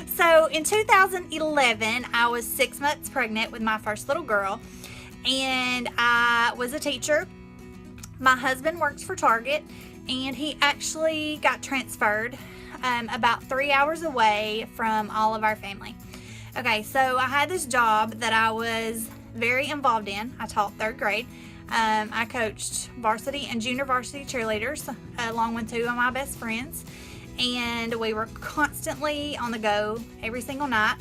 So in 2011, I was 6 months pregnant with my first little girl, and I was a teacher. My husband works for Target, and he actually got transferred about 3 hours away from all of our family. Okay, so I had this job that I was very involved in. I taught third grade. I coached varsity and junior varsity cheerleaders along with two of my best friends, and we were constantly on the go every single night.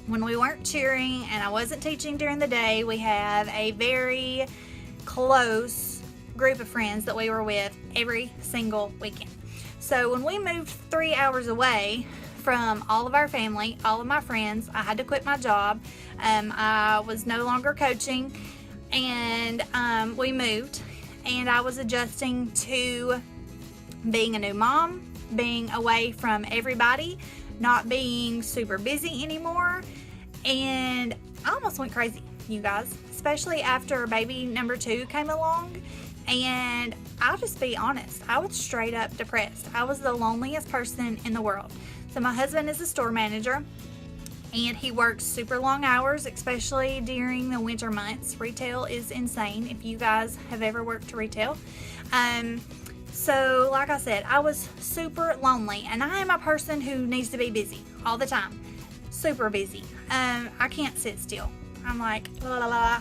When we weren't cheering and I wasn't teaching during the day, we have a very close group of friends that we were with every single weekend. So when we moved 3 hours away from all of our family, all of my friends, I had to quit my job. I was no longer coaching, and we moved, and I was adjusting to being a new mom, being away from everybody, not being super busy anymore, and I almost went crazy, you guys, especially after baby number 2 came along. And I'll just be honest, I was straight up depressed. I was the loneliest person in the world. So my husband is a store manager, and he works super long hours, especially during the winter months. Retail is insane if you guys have ever worked retail. So like I said, I was super lonely, and I am a person who needs to be busy all the time. Super busy. I can't sit still. I'm like, la, la, la.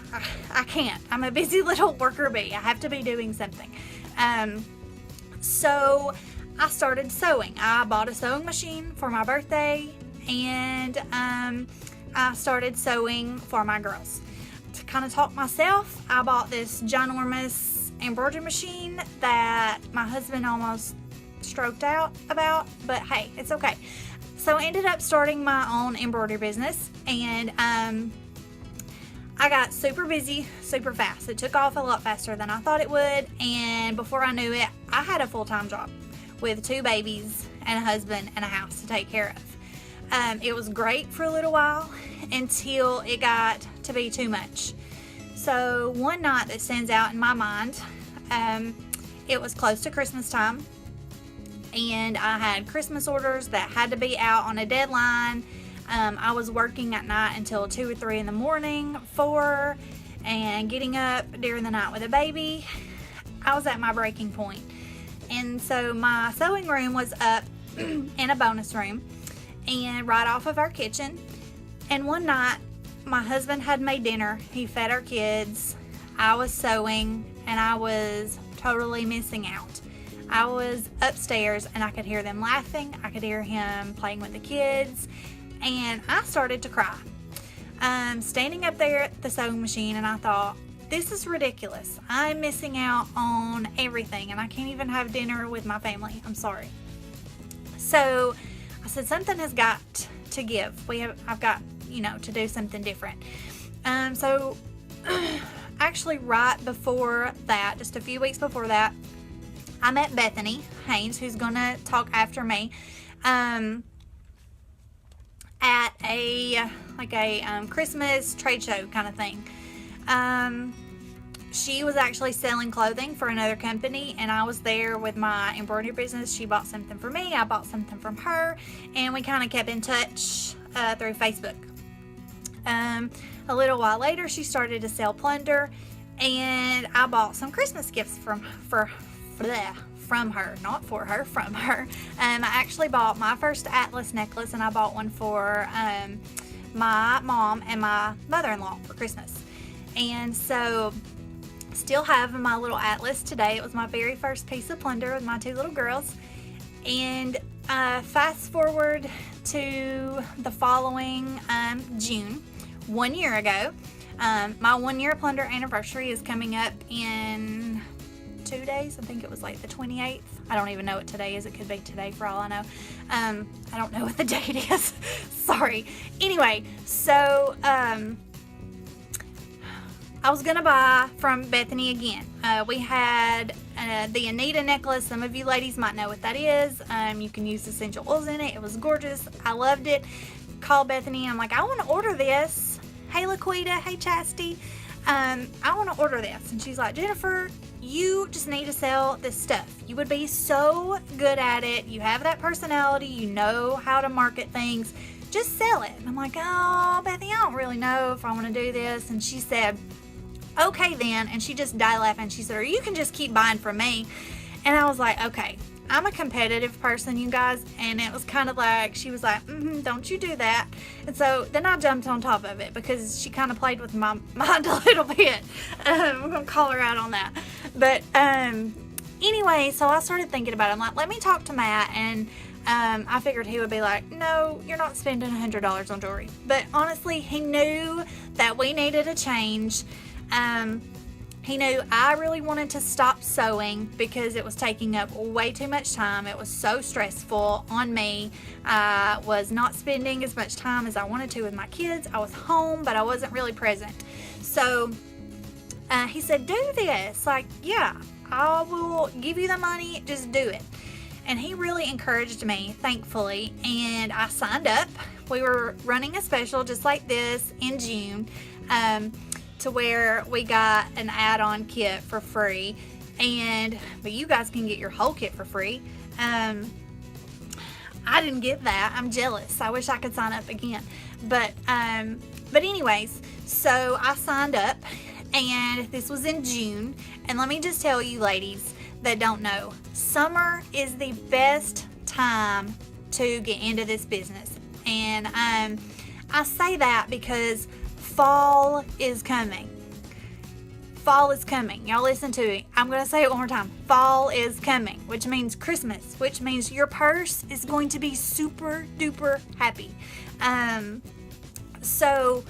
I can't. I'm a busy little worker bee. I have to be doing something. So I started sewing. I bought a sewing machine for my birthday, and I started sewing for my girls. To kind of talk myself, I bought this ginormous embroidery machine that my husband almost stroked out about, but hey, it's okay. So I ended up starting my own embroidery business, and I got super busy super fast. It took off a lot faster than I thought it would, and before I knew it, I had a full-time job with 2 babies and a husband and a house to take care of. It was great for a little while until it got to be too much. So one night that stands out in my mind, it was close to Christmas time, and I had Christmas orders that had to be out on a deadline. I was working at night until 2 or 3 in the morning, 4, and getting up during the night with a baby. I was at my breaking point. And so my sewing room was up in a bonus room and right off of our kitchen. And one night, my husband had made dinner. He fed our kids. I was sewing, and I was totally missing out. I was upstairs, and I could hear them laughing. I could hear him playing with the kids. And I started to cry. Standing up there at the sewing machine, and I thought, this is ridiculous. I'm missing out on everything, and I can't even have dinner with my family. I'm sorry. So I said, something has got to give. I've got, to do something different. So actually right before that, just a few weeks before that, I met Bethany Haynes, who's going to talk after me, at a Christmas trade show kind of thing. She was actually selling clothing for another company, and I was there with my embroidery business. She bought something for me, I bought something from her, and we kind of kept in touch through Facebook. A little while later, she started to sell plunder, and I bought some Christmas gifts from her, not for her, from her. I actually bought my first Atlas necklace, and I bought one for my mom and my mother-in-law for Christmas. And so still have my little Atlas today. It was my very first piece of plunder with my 2 little girls. And fast forward to the following June, 1 year ago. My 1 year plunder anniversary is coming up in 2 days. I think it was like the 28th. I don't even know what today is. It could be today for all I know. I don't know what the date is. Sorry. Anyway, so I was gonna buy from Bethany again. We had the Anita necklace. Some of you ladies might know what that is. You can use essential oils in it. It was gorgeous. I loved it. Called Bethany, and I'm like, I want to order this. Hey Laquita, hey Chastity, I want to order this. And she's like, Jennifer, you just need to sell this stuff. You would be so good at it. You have that personality. You know how to market things. just sell it. And I'm like, oh, Bethy, I don't really know if I want to do this. And she said, okay then. And she just died laughing. She said, or you can just keep buying from me. And I was like, okay, I'm a competitive person, you guys. And it was kind of like, she was like, don't you do that. And so then I jumped on top of it because she kind of played with my mind a little bit. We're going to call her out on that. But anyway, so I started thinking about it. I'm like, let me talk to Matt. And I figured he would be like, no, you're not spending $100 on jewelry. But honestly, he knew that we needed a change. He knew I really wanted to stop sewing because it was taking up way too much time. It was so stressful on me. I was not spending as much time as I wanted to with my kids. I was home, but I wasn't really present. So he said, do this. Like, yeah, I will give you the money. Just do it. And he really encouraged me, thankfully, and I signed up. We were running a special just like this in June, to where we got an add-on kit for free, but you guys can get your whole kit for free. I didn't get that. I'm jealous. I wish I could sign up again. But anyways, so I signed up, and this was in June. And let me just tell you, ladies that don't know, summer is the best time to get into this business. And I say that because fall is coming. Fall is coming. Y'all listen to me. I'm going to say it one more time. Fall is coming, which means Christmas, which means your purse is going to be super duper happy. So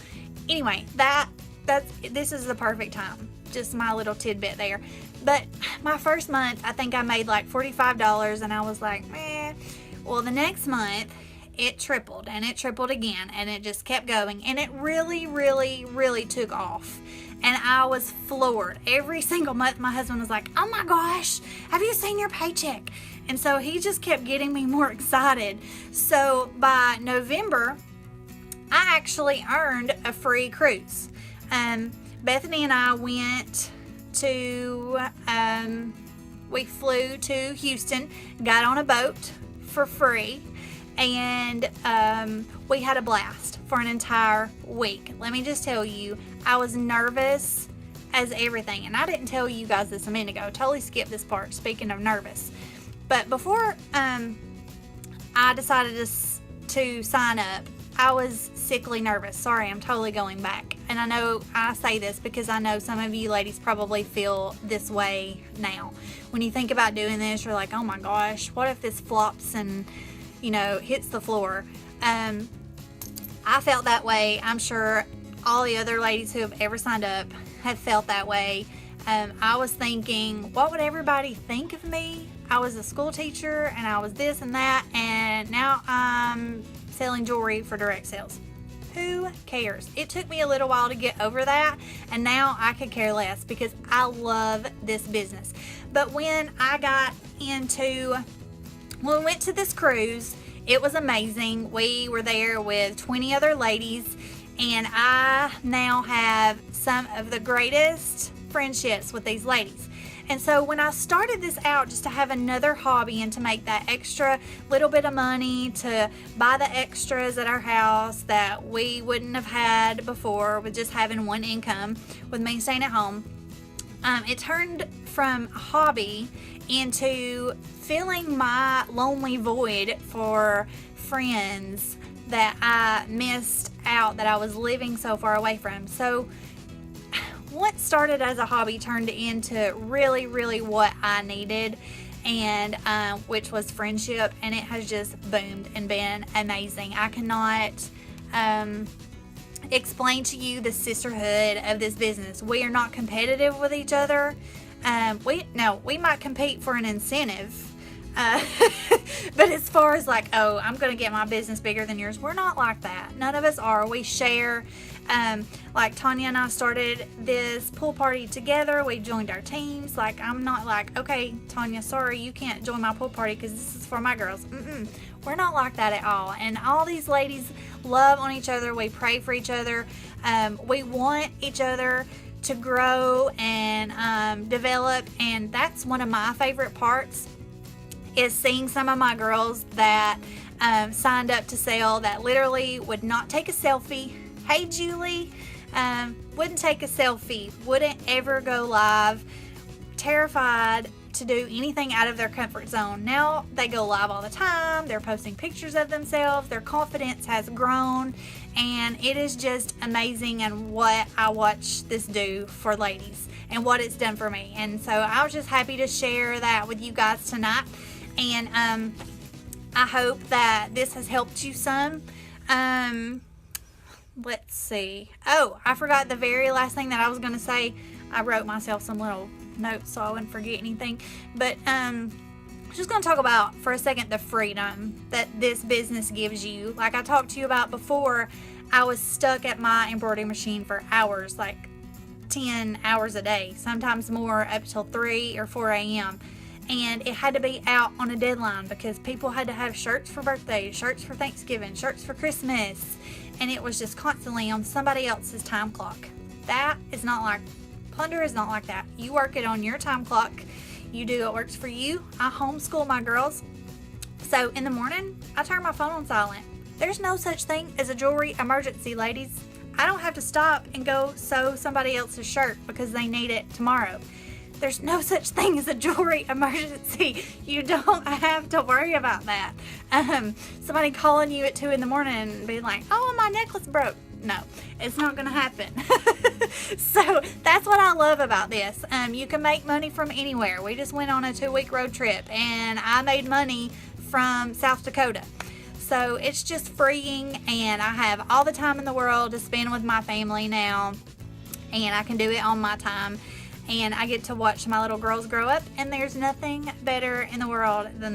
anyway, this is the perfect time. Just my little tidbit there. But my first month, I think I made like $45, and I was like, eh. Well, the next month, it tripled, and it tripled again, and it just kept going, and it really, really, really took off. And I was floored. Every single month, my husband was like, oh my gosh, have you seen your paycheck? And so he just kept getting me more excited. So by November, I actually earned a free cruise. Bethany and I went to, we flew to Houston, got on a boat for free, and we had a blast for an entire week. Let me just tell you, I was nervous as everything, and I didn't tell you guys this a minute ago. Totally skipped this part, speaking of nervous. But before I decided to sign up, I was sickly nervous. Sorry, I'm totally going back. And I know I say this because I know some of you ladies probably feel this way now. When you think about doing this, you're like, oh my gosh, what if this flops and, hits the floor? I felt that way. I'm sure all the other ladies who have ever signed up have felt that way. I was thinking, what would everybody think of me? I was a school teacher, and I was this and that, and now I'm selling jewelry for direct sales. Who cares? It took me a little while to get over that, and now I could care less because I love this business. But when we went to this cruise, it was amazing. We were there with 20 other ladies, and I now have some of the greatest friendships with these ladies. And so when I started this out just to have another hobby and to make that extra little bit of money to buy the extras at our house that we wouldn't have had before with just having one income with me staying at home, it turned from a hobby into filling my lonely void for friends that I missed out, that I was living so far away from. So what started as a hobby turned into really, really what I needed, and which was friendship, and it has just boomed and been amazing. I cannot explain to you the sisterhood of this business. We are not competitive with each other. We might compete for an incentive. But as far as like, oh, I'm going to get my business bigger than yours, we're not like that. None of us are. We share. Like Tanya and I started this pool party together. We joined our teams. Like, I'm not like, okay, Tanya, sorry, you can't join my pool party because this is for my girls. We're not like that at all. And all these ladies love on each other. We pray for each other. We want each other to grow and develop. And that's one of my favorite parts, is seeing some of my girls that signed up to sell that literally would not take a selfie. Hey, Julie. Wouldn't take a selfie, wouldn't ever go live, terrified to do anything out of their comfort zone. Now they go live all the time. They're posting pictures of themselves. Their confidence has grown, and it is just amazing and what I watch this do for ladies and what it's done for me. And so I was just happy to share that with you guys tonight, and I hope that this has helped you some. Let's see. Oh, I forgot the very last thing that I was going to say. I wrote myself some little notes so I wouldn't forget anything. But I'm just going to talk about for a second the freedom that this business gives you. Like I talked to you about before, I was stuck at my embroidery machine for hours, like 10 hours a day, sometimes more, up till 3 or 4 a.m. And it had to be out on a deadline because people had to have shirts for birthdays, shirts for Thanksgiving, shirts for Christmas. And it was just constantly on somebody else's time clock. That is not like, Plunder is not like that. You work it on your time clock. You do what works for you. I homeschool my girls. So in the morning, I turn my phone on silent. There's no such thing as a jewelry emergency, ladies. I don't have to stop and go sew somebody else's shirt because they need it tomorrow. There's no such thing as a jewelry emergency. You don't have to worry about that. Somebody calling you at 2 in the morning and being like, oh, my necklace broke. No, it's not going to happen. So that's what I love about this. You can make money from anywhere. We just went on a 2-week road trip and I made money from South Dakota. So it's just freeing, and I have all the time in the world to spend with my family now, and I can do it on my time. And I get to watch my little girls grow up, and there's nothing better in the world than that.